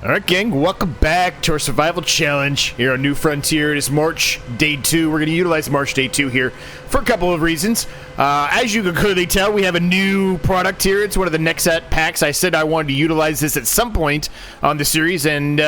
Alright gang, welcome back to our survival challenge here on New Frontier. It is March Day 2. We're going to utilize March Day 2 here for a couple of reasons. As you can clearly tell, we have a new product here. It's one of the Nexat packs. I said I wanted to utilize this at some point on the series, and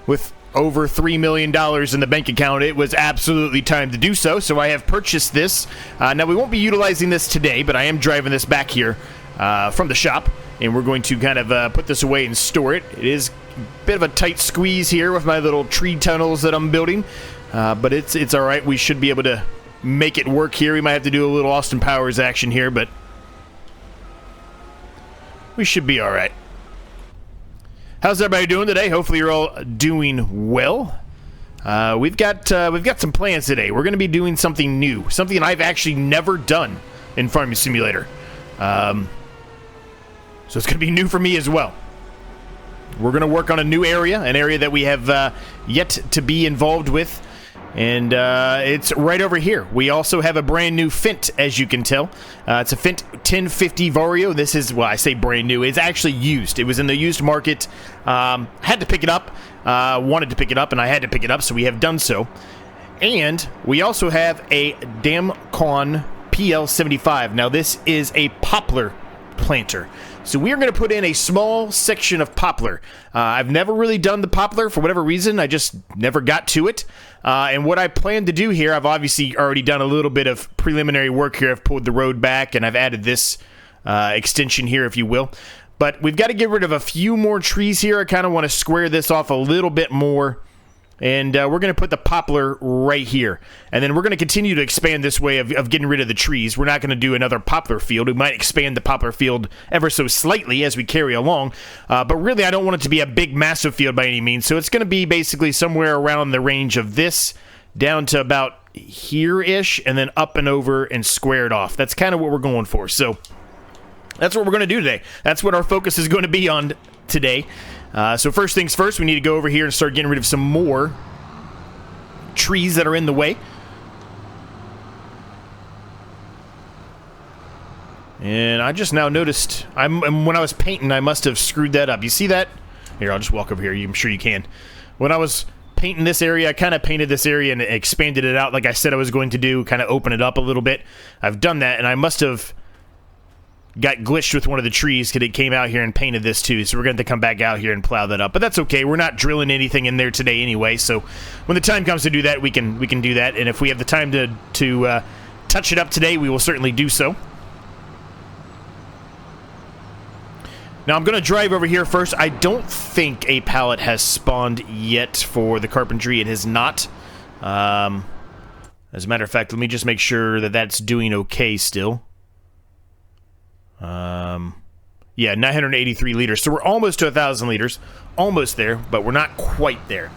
with over $3 million in the bank account, it was absolutely time to do so. So I have purchased this. Now we won't be utilizing this today, but I am driving this back here from the shop, and we're going to kind of put this away and store it. It is a bit of a tight squeeze here with my little tree tunnels that I'm building, but it's all right. We should be able to make it work here. We might have to do a little Austin Powers action here, but we should be all right. How's everybody doing today? Hopefully you're all doing well. We've got some plans today. We're going to be doing something new, something I've actually never done in Farming Simulator. So it's going to be new for me as well. We're going to work on a new area, an area that we have yet to be involved with, and it's right over here. We also have a brand new Fint, as you can tell. It's a Fint 1050 Vario. This is, well, I say brand new. It's actually used. It was in the used market. Had to pick it up. Wanted to pick it up, and I had to pick it up, so we have done so. And we also have a Damcon PL75. Now, this is a poplar planter. So we are going to put in a small section of poplar. I've never really done the poplar for whatever reason. I just never got to it. And what I plan to do here, I've obviously already done a little bit of preliminary work here. I've pulled the road back and I've added this extension here, if you will. But we've got to get rid of a few more trees here. I kind of want to square this off a little bit more. And we're going to put the poplar right here. And then we're going to continue to expand this way of getting rid of the trees. We're not going to do another poplar field. We might expand the poplar field ever so slightly as we carry along. But really, I don't want it to be a big, massive field by any means. So it's going to be basically somewhere around the range of this down to about here-ish, and then up and over and squared off. That's kind of what we're going for. So that's what we're going to do today. That's what our focus is going to be on today. So first things first, we need to go over here and start getting rid of some more trees that are in the way. And I just now noticed, when I was painting, I must have screwed that up. You see that? Here, I'll just walk over here. I'm sure you can. When I was painting this area, I kind of painted this area and expanded it out like I said I was going to do, kind of open it up a little bit. I've done that, and I must have got glitched with one of the trees because it came out here and painted this too, so we're going to come back out here and plow that up. But that's okay. We're not drilling anything in there today anyway, so when the time comes to do that, we can do that. And if we have the time to touch it up today, we will certainly do so. Now I'm going to drive over here first. I don't think a pallet has spawned yet for the carpentry. It has not. As a matter of fact, let me just make sure that that's doing okay still. Yeah, 983 liters. So we're almost to 1,000 liters. Almost there, but we're not quite there.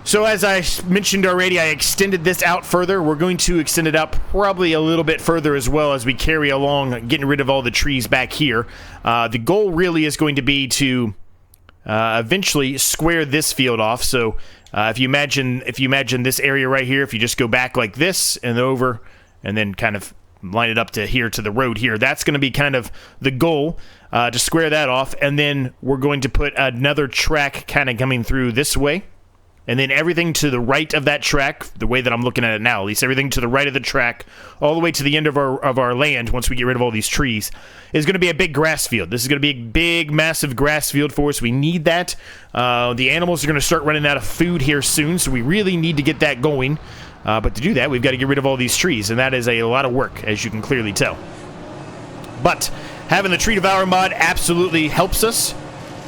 So as I mentioned already, I extended this out further. We're going to extend it out probably a little bit further as well as we carry along, getting rid of all the trees back here. The goal really is going to be to eventually square this field off. So if you imagine this area right here, if you just go back like this and over, and then kind of line it up to here, to the road here. That's going to be kind of the goal, to square that off. And then we're going to put another track kind of coming through this way. And then everything to the right of that track, the way that I'm looking at it now, at least everything to the right of the track, all the way to the end of our land, once we get rid of all these trees, is going to be a big grass field. This is going to be a big, massive grass field for us. We need that. The animals are going to start running out of food here soon, so we really need to get that going. But to do that, we've got to get rid of all these trees, and that is a lot of work, as you can clearly tell. But having the Tree Devourer mod absolutely helps us,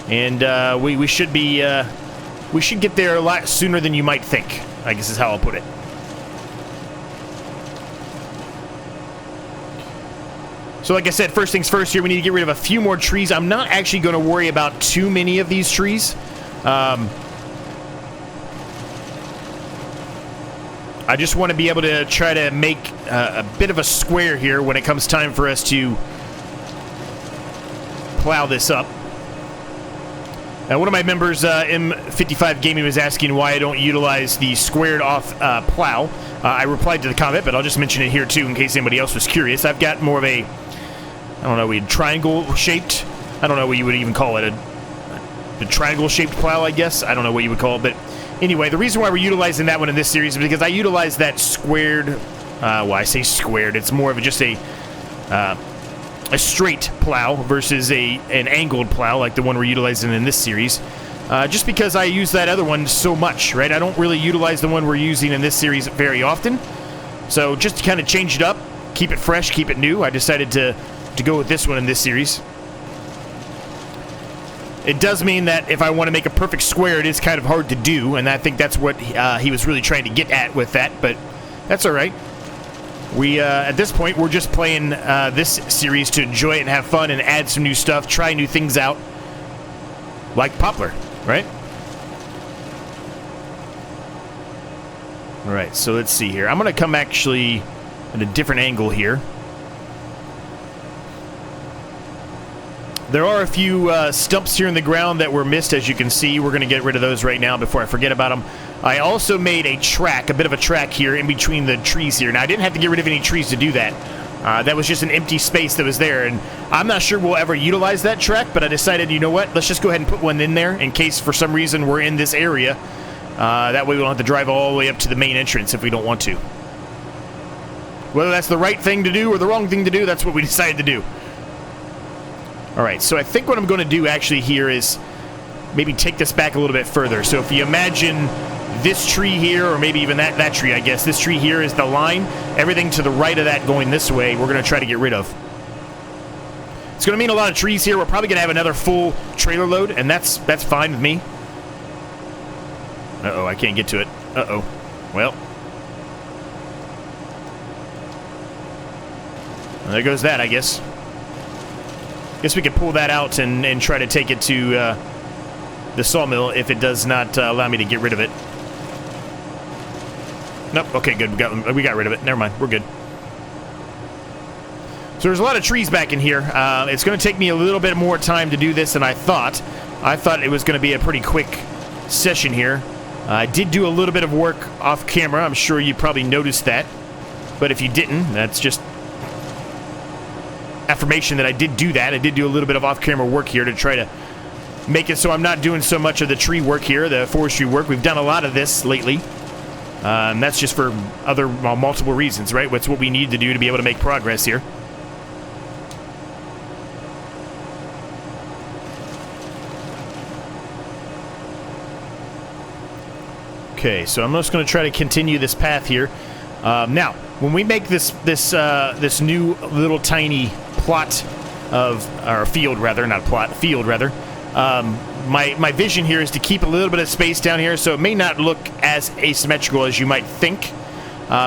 and we should get there a lot sooner than you might think, I guess is how I'll put it. So like I said, first things first here, we need to get rid of a few more trees. I'm not actually going to worry about too many of these trees. I just want to be able to try to make a bit of a square here when it comes time for us to plow this up. Now, one of my members, M55 Gaming, was asking why I don't utilize the squared off plow. I replied to the comment, but I'll just mention it here too in case anybody else was curious. I've got more of a, I don't know, triangle shaped, I don't know what you would even call it, the triangle-shaped plow, I guess. I don't know what you would call it, but anyway, the reason why we're utilizing that one in this series is because I utilize that squared, well, I say squared, it's more of just a straight plow versus an angled plow like the one we're utilizing in this series. Just because I use that other one so much, right? I don't really utilize the one we're using in this series very often. So just to kind of change it up, keep it fresh, keep it new, I decided to go with this one in this series. It does mean that if I want to make a perfect square, it is kind of hard to do, and I think that's what he was really trying to get at with that, but that's all right. We, at this point, we're just playing this series to enjoy it and have fun and add some new stuff, try new things out, like Poplar, right? All right, so let's see here. I'm going to come actually at a different angle here. There are a few stumps here in the ground that were missed, as you can see. We're going to get rid of those right now before I forget about them. I also made a track, a bit of a track here in between the trees here. Now, I didn't have to get rid of any trees to do that. That was just an empty space that was there, and I'm not sure we'll ever utilize that track, but I decided, you know what, let's just go ahead and put one in there in case for some reason we're in this area. That way we don't have to drive all the way up to the main entrance if we don't want to. Whether that's the right thing to do or the wrong thing to do, that's what we decided to do. Alright, so I think what I'm going to do actually here is maybe take this back a little bit further. So if you imagine this tree here, or maybe even that tree, I guess. This tree here is the line. Everything to the right of that going this way, we're going to try to get rid of. It's going to mean a lot of trees here. We're probably going to have another full trailer load, and that's fine with me. Uh-oh, I can't get to it. Uh-oh. Well. There goes that, I guess. Guess we could pull that out and try to take it to the sawmill if it does not allow me to get rid of it. Nope. Okay, good. We got rid of it. Never mind. We're good. So there's a lot of trees back in here. It's going to take me a little bit more time to do this than I thought. I thought it was going to be a pretty quick session here. I did do a little bit of work off camera. I'm sure you probably noticed that. But if you didn't, that's just affirmation that I did do that. I did do a little bit of off-camera work here to try to make it so I'm not doing so much of the tree work here, the forestry work. We've done a lot of this lately. And that's just for other multiple reasons, right? That's what we need to do to be able to make progress here. Okay, so I'm just going to try to continue this path here. Now, when we make this new little tiny plot of, or field rather, not plot, field rather, my vision here is to keep a little bit of space down here, so it may not look as asymmetrical as you might think,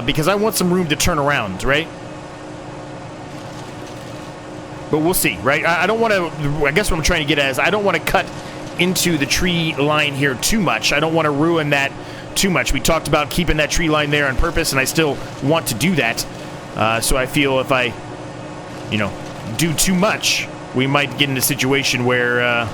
because I want some room to turn around, right? But we'll see, right? I don't want to, I guess what I'm trying to get at is I don't want to cut into the tree line here too much. I don't want to ruin that too much. We talked about keeping that tree line there on purpose, and I still want to do that. So I feel if I, you know, do too much, we might get in a situation where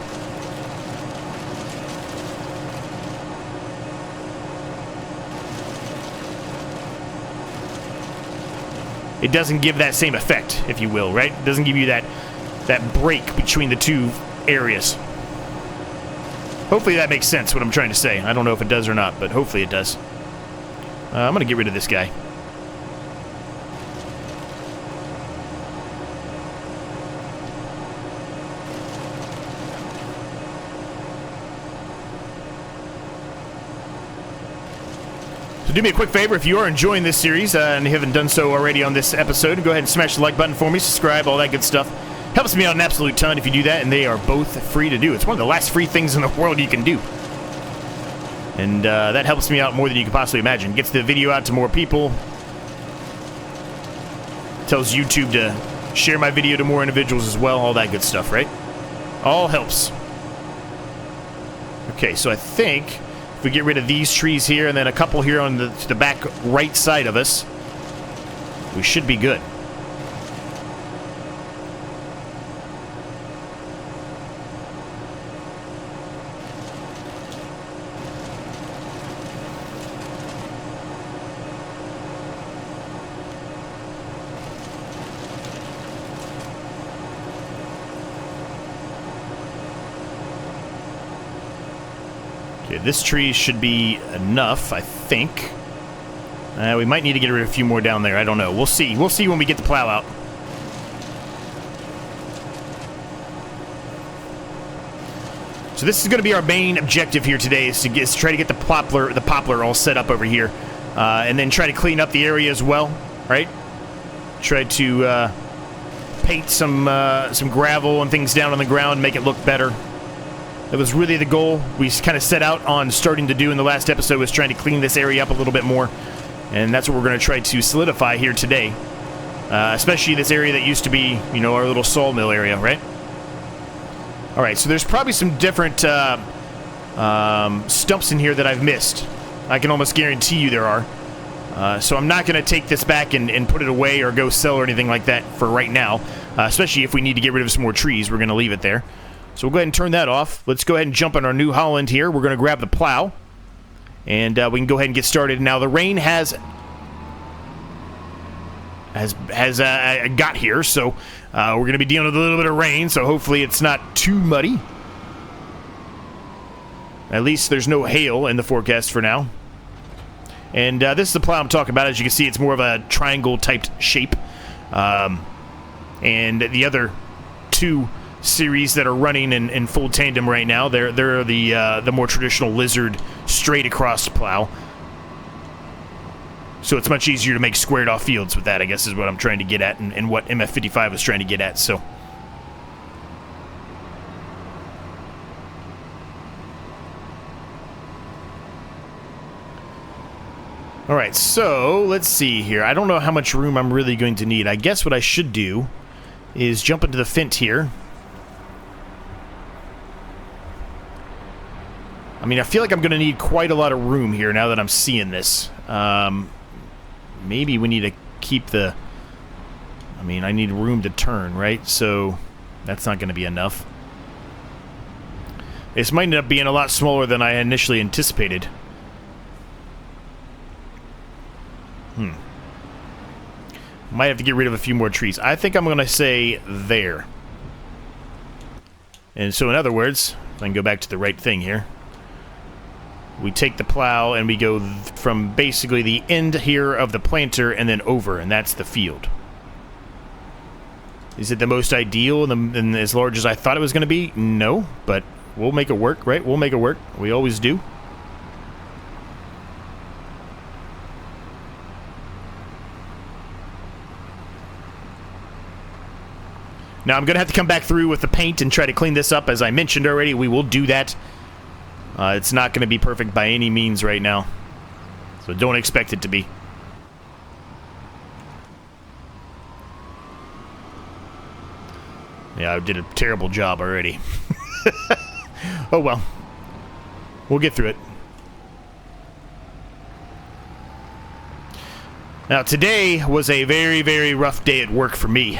it doesn't give that same effect, if you will, right? It doesn't give you that break between the two areas. Hopefully that makes sense, what I'm trying to say. I don't know if it does or not, but hopefully it does. I'm going to get rid of this guy. So do me a quick favor, if you are enjoying this series and you haven't done so already on this episode, go ahead and smash the like button for me, subscribe, all that good stuff. Helps me out an absolute ton if you do that, and they are both free to do. It's one of the last free things in the world you can do. And that helps me out more than you can possibly imagine. Gets the video out to more people. Tells YouTube to share my video to more individuals as well. All that good stuff, right? All helps. Okay, so I think if we get rid of these trees here and then a couple here on the back right side of us, we should be good. Okay, this tree should be enough, I think. We might need to get rid of a few more down there. I don't know. We'll see. We'll see when we get the plow out. So this is going to be our main objective here today, is to try to get the poplar all set up over here, and then try to clean up the area as well, right? Try to paint some gravel and things down on the ground, make it look better. That was really the goal we kind of set out on starting to do in the last episode, was trying to clean this area up a little bit more, and that's what we're going to try to solidify here today, especially this area that used to be, you know, our little sawmill area, right? Alright, so there's probably some different stumps in here that I've missed. I can almost guarantee you there are. So I'm not going to take this back and put it away or go sell or anything like that for right now. Especially if we need to get rid of some more trees, we're going to leave it there. So we'll go ahead and turn that off. Let's go ahead and jump on our New Holland here. We're going to grab the plow. And we can go ahead and get started. Now the rain has got here, so we're going to be dealing with a little bit of rain, so hopefully it's not too muddy. At least there's no hail in the forecast for now. And this is the plow I'm talking about. As you can see, it's more of a triangle-typed shape. And the other two series that are running in full tandem right now, they're the more traditional lizard straight-across plow. So it's much easier to make squared-off fields with that, I guess, is what I'm trying to get at, and what MF55 was trying to get at, so. Alright, so, let's see here. I don't know how much room I'm really going to need. I guess what I should do is jump into the Fint here. I mean, I feel like I'm going to need quite a lot of room here now that I'm seeing this. Maybe we need to keep the... I mean, I need room to turn, right? So, that's not going to be enough. This might end up being a lot smaller than I initially anticipated. Might have to get rid of a few more trees. I think I'm going to say there. And so, in other words, if I can go back to the right thing here. We take the plow and we go from basically the end here of the planter and then over, and that's the field. Is it the most ideal and as large as I thought it was going to be? No, but we'll make it work, right? We'll make it work. We always do. Now, I'm going to have to come back through with the paint and try to clean this up. As I mentioned already, we will do that. It's not going to be perfect by any means right now. So don't expect it to be. Yeah, I did a terrible job already. Oh well. We'll get through it. Now, today was a very, very rough day at work for me.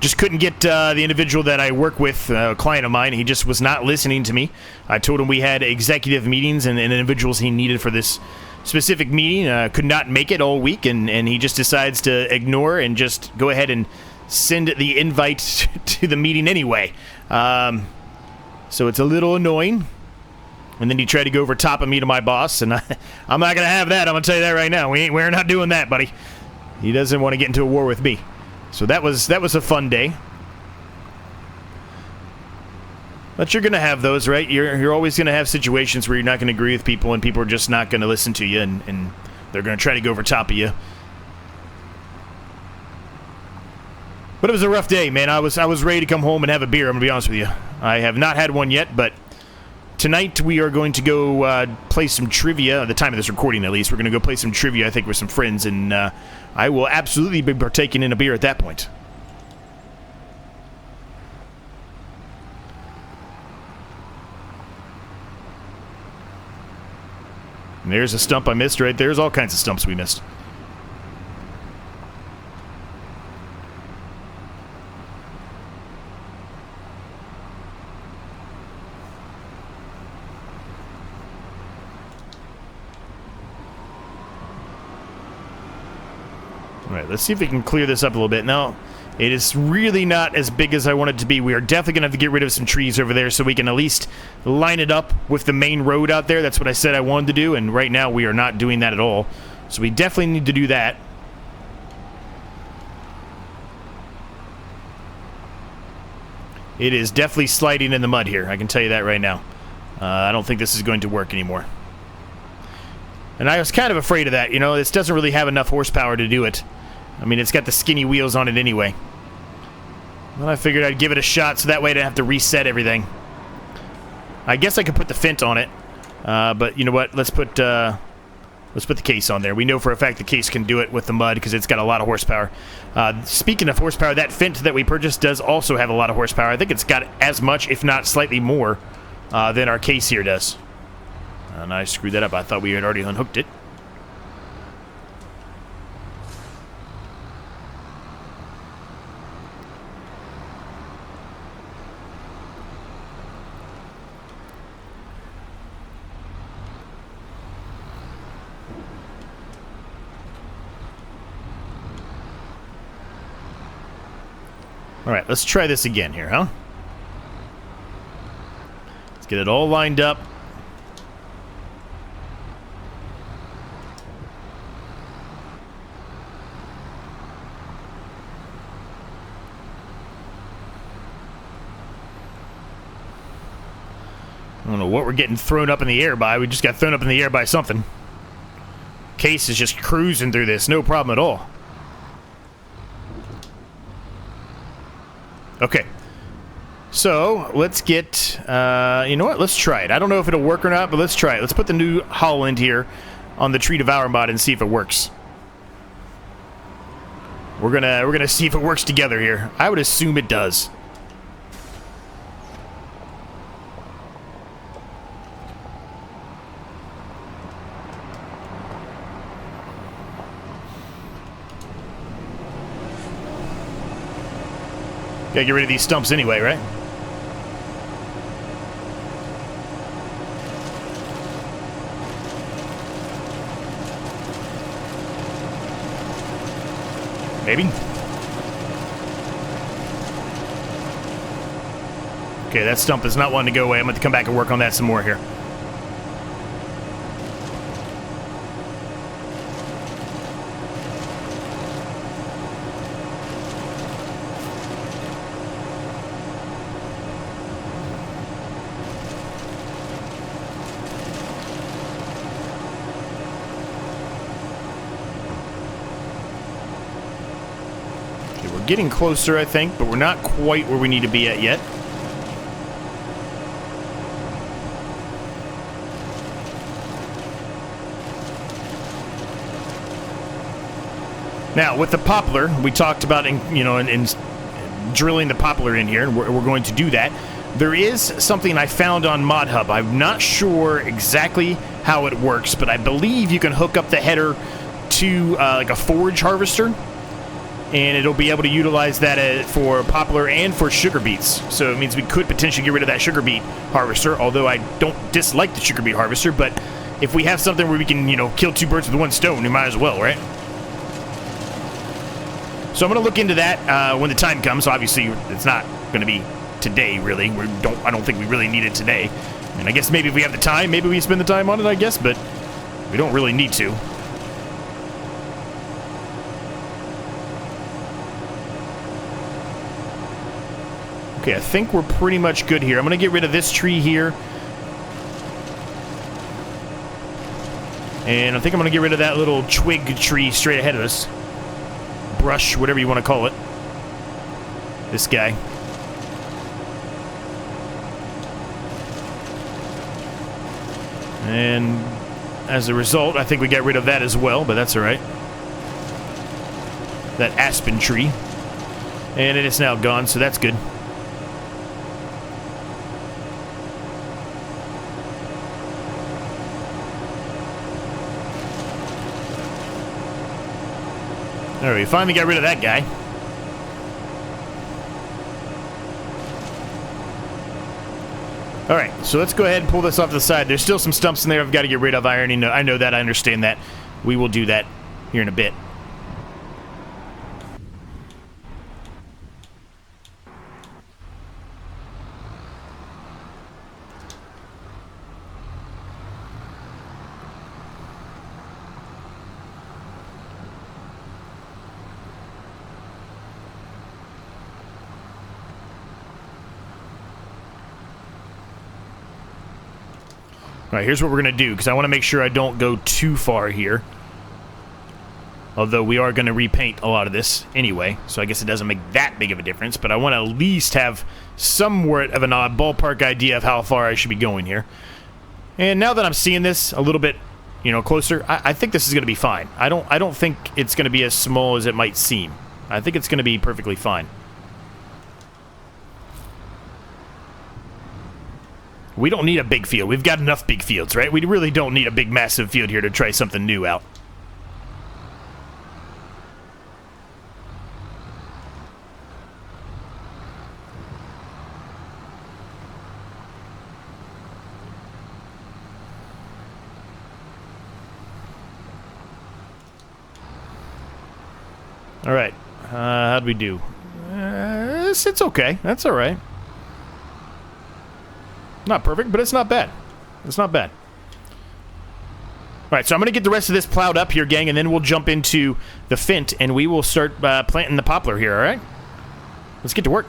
Just couldn't get the individual that I work with, a client of mine. He just was not listening to me. I told him we had executive meetings and individuals he needed for this specific meeting. Could not make it all week, and he just decides to ignore and just go ahead and send the invite to the meeting anyway. So it's a little annoying. And then he tried to go over top of me to my boss, and I'm not going to have that. I'm going to tell you that right now. We're not doing that, buddy. He doesn't want to get into a war with me. So that was a fun day. But you're going to have those, right? You're always going to have situations where you're not going to agree with people, and people are just not going to listen to you, and they're going to try to go over top of you. But it was a rough day, man. I was ready to come home and have a beer, I'm going to be honest with you. I have not had one yet, but tonight we are going to go play some trivia, at the time of this recording at least. We're going to go play some trivia, I think, with some friends, and I will absolutely be partaking in a beer at that point. And there's a stump I missed right there. There's all kinds of stumps we missed. Alright, let's see if we can clear this up a little bit. Now, It is really not as big as I want it to be. We are definitely going to have to get rid of some trees over there so we can at least line it up with the main road out there. That's what I said I wanted to do, and right now we are not doing that at all. So we definitely need to do that. It is definitely sliding in the mud here. I can tell you that right now. I don't think this is going to work anymore. And I was kind of afraid of that. You know, this doesn't really have enough horsepower to do it. I mean, it's got the skinny wheels on it anyway. Well, I figured I'd give it a shot so that way I didn't have to reset everything. I guess I could put the Fint on it. But you know what? Let's put the case on there. We know for a fact the case can do it with the mud because it's got a lot of horsepower. Speaking of horsepower, that Fint that we purchased does also have a lot of horsepower. I think it's got as much, if not slightly more, than our case here does. And I screwed that up. I thought we had already unhooked it. Alright, let's try this again here, huh? Let's get it all lined up. I don't know what we're getting thrown up in the air by. We just got thrown up in the air by something. Case is just cruising through this, no problem at all. Okay, so let's get, you know what, let's try it. I don't know if it'll work or not, but let's try it. Let's put the new Holland here on the Tree Devourer mod and see if it works. We're gonna see if it works together here. I would assume it does. Gotta get rid of these stumps anyway, right? Maybe. Okay, that stump is not wanting to go away. I'm going to come back and work on that some more here. Getting closer, I think, but we're not quite where we need to be at yet. Now, with the poplar, we talked about, in drilling the poplar in here, and we're going to do that. There is something I found on Mod Hub. I'm not sure exactly how it works, but I believe you can hook up the header to like a forage harvester, and it'll be able to utilize that for poplar and for sugar beets. So it means we could potentially get rid of that sugar beet harvester, although I don't dislike the sugar beet harvester, but if we have something where we can, kill two birds with one stone, we might as well, right? So I'm going to look into that when the time comes. Obviously, it's not going to be today, really. I don't think we really need it today. And I guess maybe if we have the time, maybe we spend the time on it, I guess, but we don't really need to. Okay, I think we're pretty much good here. I'm going to get rid of this tree here. And I think I'm going to get rid of that little twig tree straight ahead of us. Brush, whatever you want to call it. This guy. And as a result, I think we got rid of that as well, but that's alright. That aspen tree. And it is now gone, so that's good. All right, we finally got rid of that guy. All right, so let's go ahead and pull this off to the side. There's still some stumps in there I've got to get rid of. I know that. I understand that. We will do that here in a bit. All right, here's what we're going to do, because I want to make sure I don't go too far here. Although we are going to repaint a lot of this anyway, so I guess it doesn't make that big of a difference. But I want to at least have somewhat of a ballpark idea of how far I should be going here. And now that I'm seeing this a little bit, you know, closer, I think this is going to be fine. I don't think it's going to be as small as it might seem. I think it's going to be perfectly fine. We don't need a big field. We've got enough big fields, right? We really don't need a big, massive field here to try something new out. All right. How'd we do? It's okay. That's all right. Not perfect, but it's not bad. It's not bad. All right, so I'm going to get the rest of this plowed up here, gang, and then we'll jump into the Fint, and we will start planting the poplar here, all right? Let's get to work.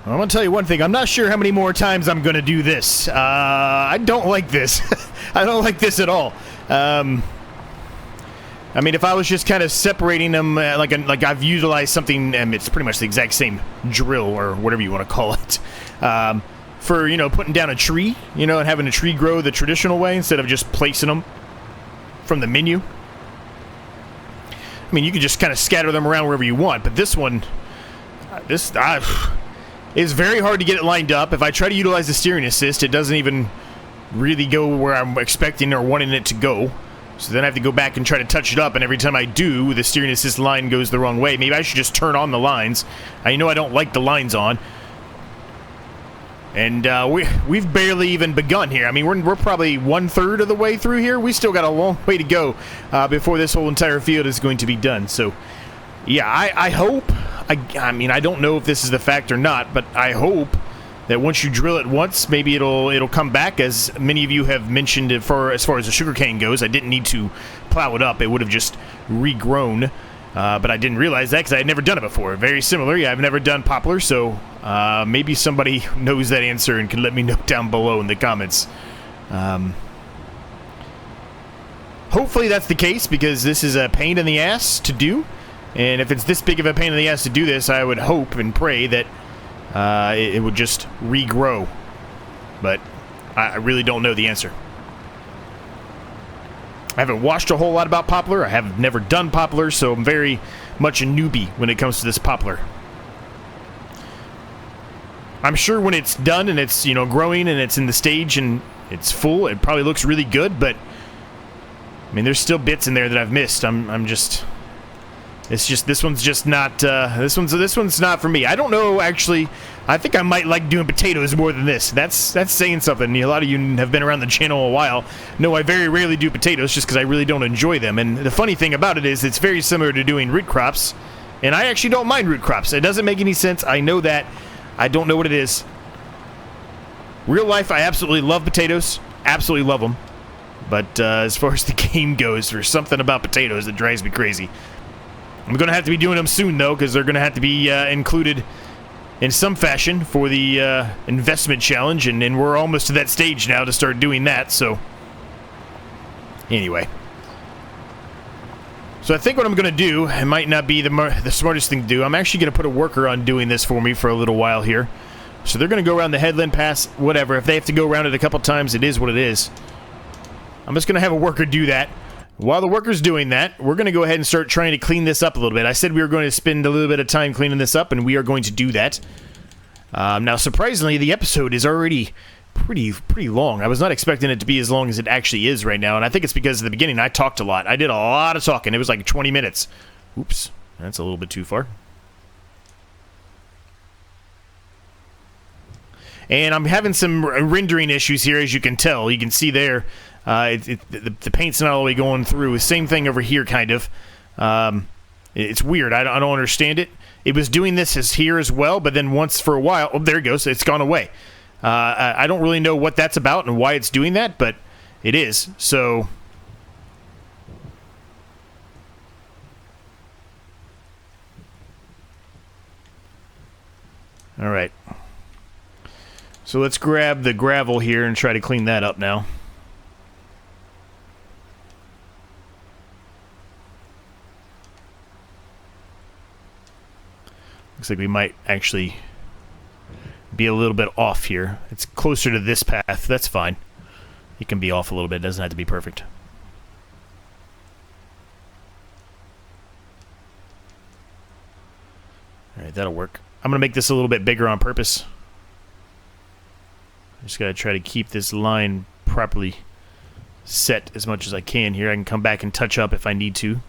I'm going to tell you one thing. I'm not sure how many more times I'm going to do this. I don't like this. I don't like this at all. I mean, if I was just kind of separating them like I've utilized something, and it's pretty much the exact same drill or whatever you want to call it, for, you know, putting down a tree, you know, and having a tree grow the traditional way instead of just placing them from the menu. I mean, you can just kind of scatter them around wherever you want, but this one, it's very hard to get it lined up. If I try to utilize the steering assist, it doesn't even really go where I'm expecting or wanting it to go. So then I have to go back and try to touch it up, and every time I do, the steering assist line goes the wrong way. Maybe I should just turn on the lines. I know I don't like the lines on. And we've barely even begun here. I mean, we're probably 1/3 of the way through here. We still got a long way to go before this whole entire field is going to be done. So, yeah, I hope... I mean, I don't know if this is the fact or not, but I hope that once you drill it once, maybe it'll come back, as many of you have mentioned as far as the sugarcane goes. I didn't need to plow it up. It would have just regrown, but I didn't realize that because I had never done it before. Very similar. Yeah, I've never done poplar, so maybe somebody knows that answer and can let me know down below in the comments. Hopefully that's the case, because this is a pain in the ass to do. And if it's this big of a pain in the ass to do this, I would hope and pray that it would just regrow. But I really don't know the answer. I haven't watched a whole lot about poplar. I have never done poplar, so I'm very much a newbie when it comes to this poplar. I'm sure when it's done and it's, you know, growing and it's in the stage and it's full, it probably looks really good, but I mean, there's still bits in there that I've missed. I'm just... It's just, this one's just not, this one's not for me. I don't know, actually. I think I might like doing potatoes more than this. That's saying something. A lot of you have been around the channel a while. No, I very rarely do potatoes just because I really don't enjoy them. And the funny thing about it is it's very similar to doing root crops. And I actually don't mind root crops. It doesn't make any sense. I know that. I don't know what it is. Real life, I absolutely love potatoes. Absolutely love them. But as far as the game goes, there's something about potatoes that drives me crazy. I'm going to have to be doing them soon, though, because they're going to have to be included in some fashion for the investment challenge, and we're almost to that stage now to start doing that, so... Anyway. So I think what I'm going to do, it might not be the smartest thing to do, I'm actually going to put a worker on doing this for me for a little while here. So they're going to go around the headland pass, whatever. If they have to go around it a couple times, it is what it is. I'm just going to have a worker do that. While the worker's doing that, we're going to go ahead and start trying to clean this up a little bit. I said we were going to spend a little bit of time cleaning this up, and we are going to do that. Now, surprisingly, the episode is already pretty long. I was not expecting it to be as long as it actually is right now, and I think it's because at the beginning I talked a lot. I did a lot of talking. It was like 20 minutes. Oops, that's a little bit too far. And I'm having some rendering issues here, as you can tell. You can see there. The paint's not all the way going through. Same thing over here, kind of. It's weird. I don't understand it. It was doing this here as well, but then once for a while... Oh, there it goes. It's gone away. I don't really know what that's about and why it's doing that, but it is. So... Alright. So let's grab the gravel here and try to clean that up now. Looks like we might actually be a little bit off here. It's closer to this path. That's fine. It can be off a little bit. It doesn't have to be perfect. Alright, that'll work. I'm going to make this a little bit bigger on purpose. Just got to try to keep this line properly set as much as I can here. I can come back and touch up if I need to.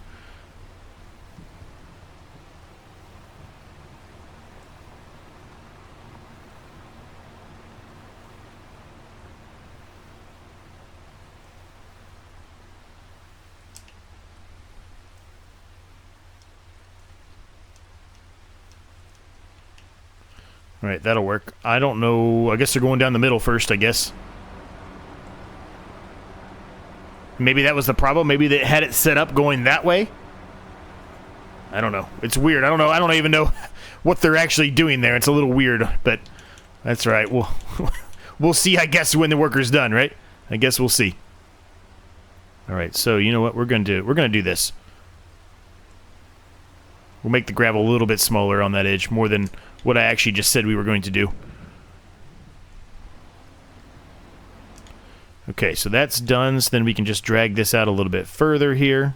Alright, that'll work. I don't know. I guess they're going down the middle first, I guess. Maybe that was the problem. Maybe they had it set up going that way. I don't know. It's weird. I don't know. I don't even know what they're actually doing there. It's a little weird, but that's right. We'll see, I guess, when the worker's done, right? I guess we'll see. All right, so you know what we're going to do? We're going to do this. We'll make the gravel a little bit smaller on that edge, more than what I actually just said we were going to do. Okay, so that's done, so then we can just drag this out a little bit further here.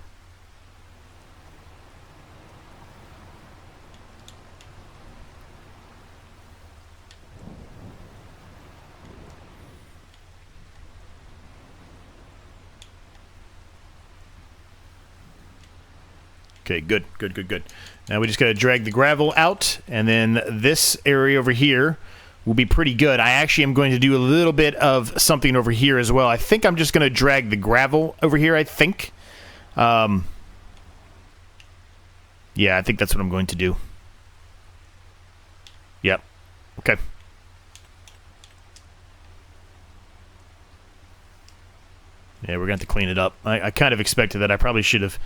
Okay, good. Now we just got to drag the gravel out, and then this area over here will be pretty good. I actually am going to do a little bit of something over here as well. I think I'm just going to drag the gravel over here, I think. Yeah, I think that's what I'm going to do. Yep. Okay. Yeah, we're going to have to clean it up. I kind of expected that. I probably should have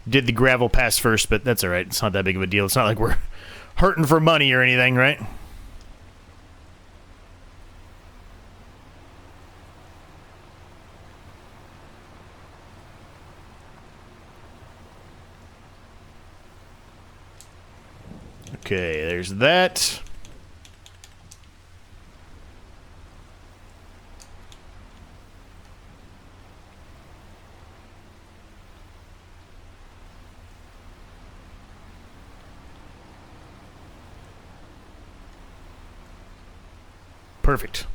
did the gravel pass first, but that's all right. It's not that big of a deal. It's not like we're hurting for money or anything, right? Okay, there's that. Perfect.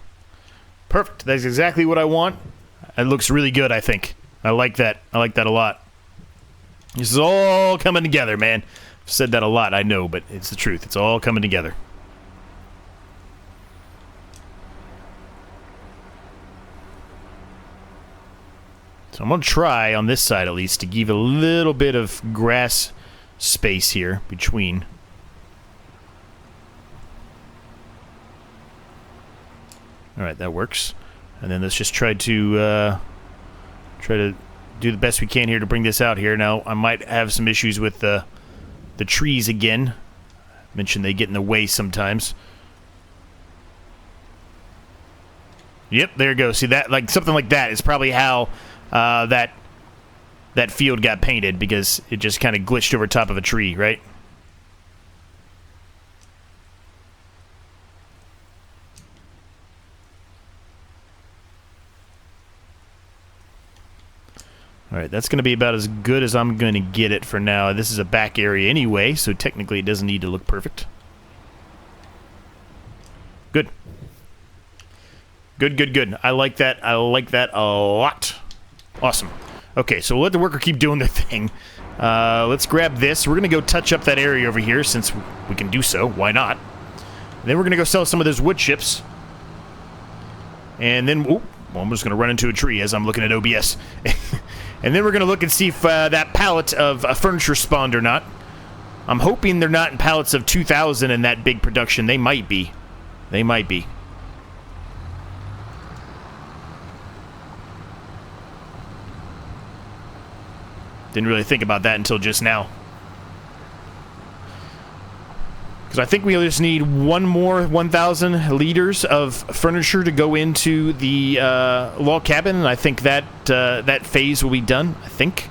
Perfect. That's exactly what I want. It looks really good, I think. I like that. I like that a lot. This is all coming together, man. I've said that a lot, I know, but it's the truth. It's all coming together. So I'm going to try, on this side at least, to give a little bit of grass space here between. Alright, that works. And then let's just try to do the best we can here to bring this out here. Now, I might have some issues with the trees again. I mentioned they get in the way sometimes. Yep, there you go. See, that, like, something like that is probably how that field got painted, because it just kind of glitched over top of a tree, right? Alright, that's going to be about as good as I'm going to get it for now. This is a back area anyway, so technically it doesn't need to look perfect. Good. Good. I like that. I like that a lot. Awesome. Okay, so we'll let the worker keep doing their thing. Let's grab this. We're going to go touch up that area over here, since we can do so. Why not? And then we're going to go sell some of those wood chips. And then... Well, I'm just going to run into a tree as I'm looking at OBS. And then we're going to look and see if that pallet of furniture spawned or not. I'm hoping they're not in pallets of 2,000 in that big production. They might be. They might be. Didn't really think about that until just now. Because I think we just need one more 1,000 liters of furniture to go into the log cabin, and I think that that phase will be done. I think.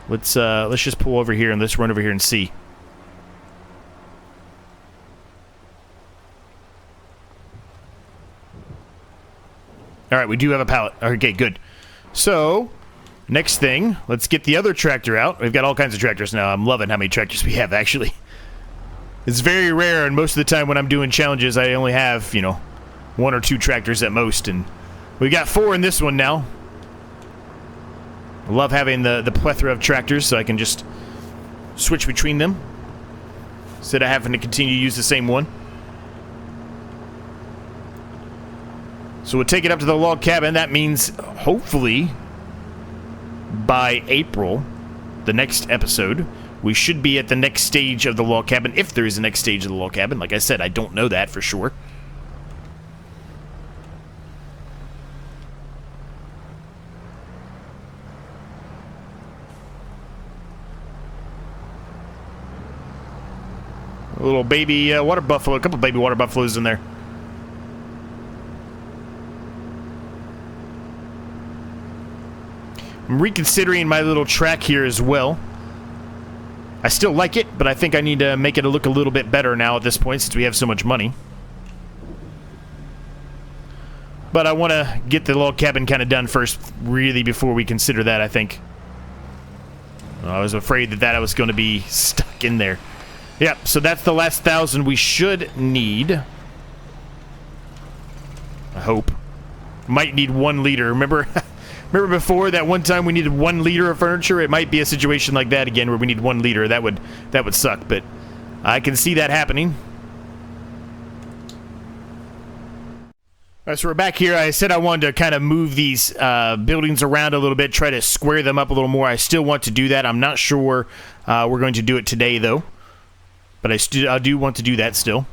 Let's just pull over here and let's run over here and see. All right, we do have a pallet. Okay, good. So, next thing, let's get the other tractor out. We've got all kinds of tractors now. I'm loving how many tractors we have, actually. It's very rare, and most of the time when I'm doing challenges, I only have, you know, 1 or 2 tractors at most, and we got 4 in this one now. I love having the plethora of tractors, so I can just switch between them instead of having to continue to use the same one. So we'll take it up to the log cabin. That means, hopefully, by April, the next episode, we should be at the next stage of the log cabin, if there is a next stage of the log cabin. Like I said, I don't know that for sure. A little baby water buffalo, a couple baby water buffaloes in there. I'm reconsidering my little track here as well. I still like it, but I think I need to make it look a little bit better now at this point since we have so much money. But I want to get the log cabin kind of done first, really, before we consider that, I think. I was afraid that was going to be stuck in there. Yep, so that's the last 1,000 we should need. I hope. Might need 1 liter. Remember before that one time we needed 1 liter of furniture? It might be a situation like that again where we need 1 liter. That would suck, but I can see that happening. All right, so we're back here. I said I wanted to kind of move these buildings around a little bit, try to square them up a little more. I still want to do that. I'm not sure we're going to do it today, though. But I do want to do that still.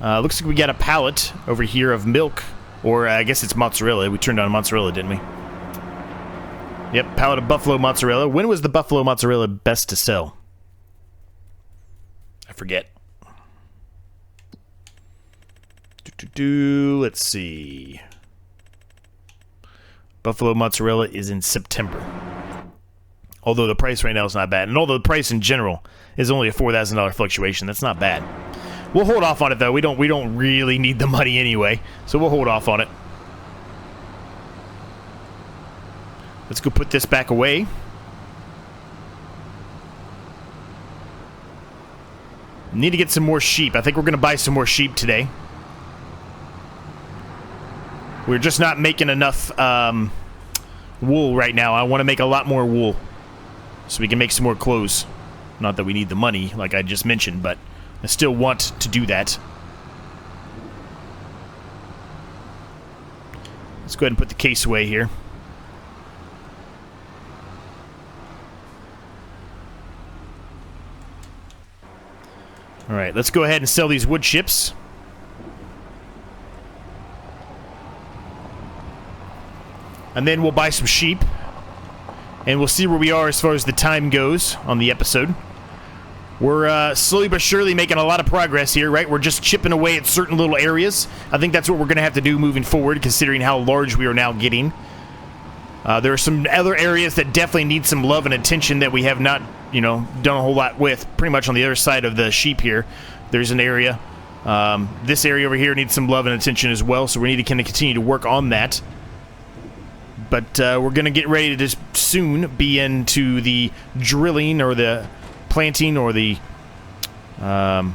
Looks like we got a pallet over here of milk. Or I guess it's mozzarella. We turned on mozzarella, didn't we? Yep, pallet of buffalo mozzarella. When was the buffalo mozzarella best to sell? I forget. Let's see. Buffalo mozzarella is in September. Although the price right now is not bad. And although the price in general is only a $4,000 fluctuation, that's not bad. We'll hold off on it, though. We don't really need the money anyway, so we'll hold off on it. Let's go put this back away. Need to get some more sheep. I think we're going to buy some more sheep today. We're just not making enough wool right now. I want to make a lot more wool so we can make some more clothes. Not that we need the money, like I just mentioned, but I still want to do that. Let's go ahead and put the case away here. Alright, let's go ahead and sell these wood chips. And then we'll buy some sheep. And we'll see where we are as far as the time goes on the episode. We're slowly but surely making a lot of progress here, right? We're just chipping away at certain little areas. I think that's what we're going to have to do moving forward, considering how large we are now getting. There are some other areas that definitely need some love and attention that we have not, done a whole lot with. Pretty much on the other side of the sheep here, there's an area. This area over here needs some love and attention as well, so we need to kind of continue to work on that. But we're going to get ready to soon be into the drilling or the planting or the I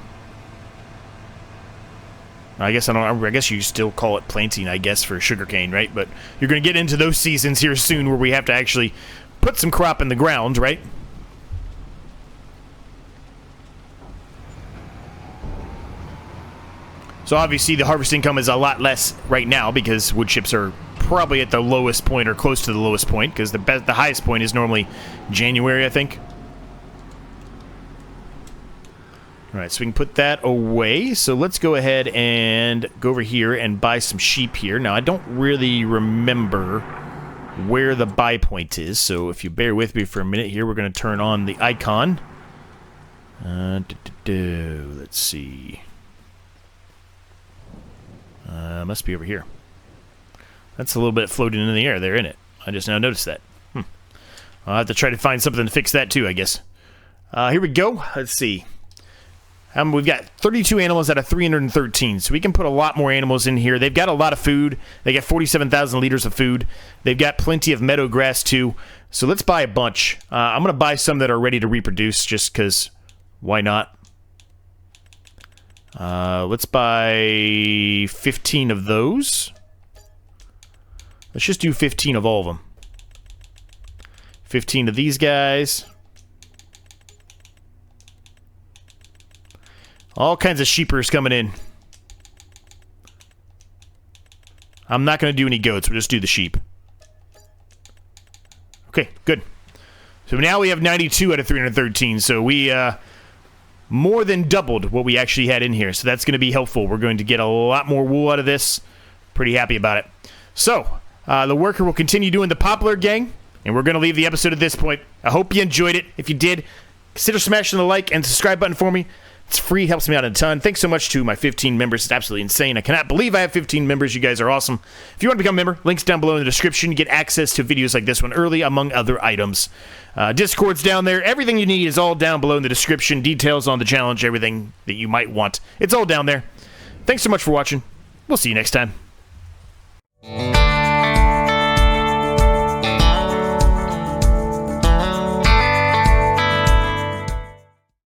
guess you still call it planting, I guess, for sugarcane, right? But you're going to get into those seasons here soon where we have to actually put some crop in the ground, right? So obviously the harvest income is a lot less right now because wood chips are probably at the lowest point or close to the lowest point, because the highest point is normally January, I think. Alright, so we can put that away. So let's go ahead and go over here and buy some sheep here. Now, I don't really remember where the buy point is, so if you bear with me for a minute here, we're going to turn on the icon. Let's see. Must be over here. That's a little bit floating in the air there, isn't it? I just now noticed that. I'll have to try to find something to fix that too, I guess. Here we go. Let's see. We've got 32 animals out of 313, so we can put a lot more animals in here. They've got a lot of food. They got 47,000 liters of food. They've got plenty of meadow grass too. So let's buy a bunch. I'm going to buy some that are ready to reproduce just because why not? Let's buy 15 of those. Let's just do 15 of all of them. 15 of these guys. All kinds of sheepers coming in. I'm not going to do any goats. We'll just do the sheep. Okay, good. So now we have 92 out of 313. So we more than doubled what we actually had in here. So that's going to be helpful. We're going to get a lot more wool out of this. Pretty happy about it. So the worker will continue doing the Poplar gang. And we're going to leave the episode at this point. I hope you enjoyed it. If you did, Consider smashing the like and subscribe button for me. It's free, helps me out a ton. Thanks so much to my 15 members. It's absolutely insane. I cannot believe I have 15 members. You guys are awesome. If you want to become a member, links down below in the description. You get access to videos like this one early, among other items. Discord's down there. Everything you need is all down below in the description. Details on the challenge, everything that you might want. It's all down there. Thanks so much for watching. We'll see you next time.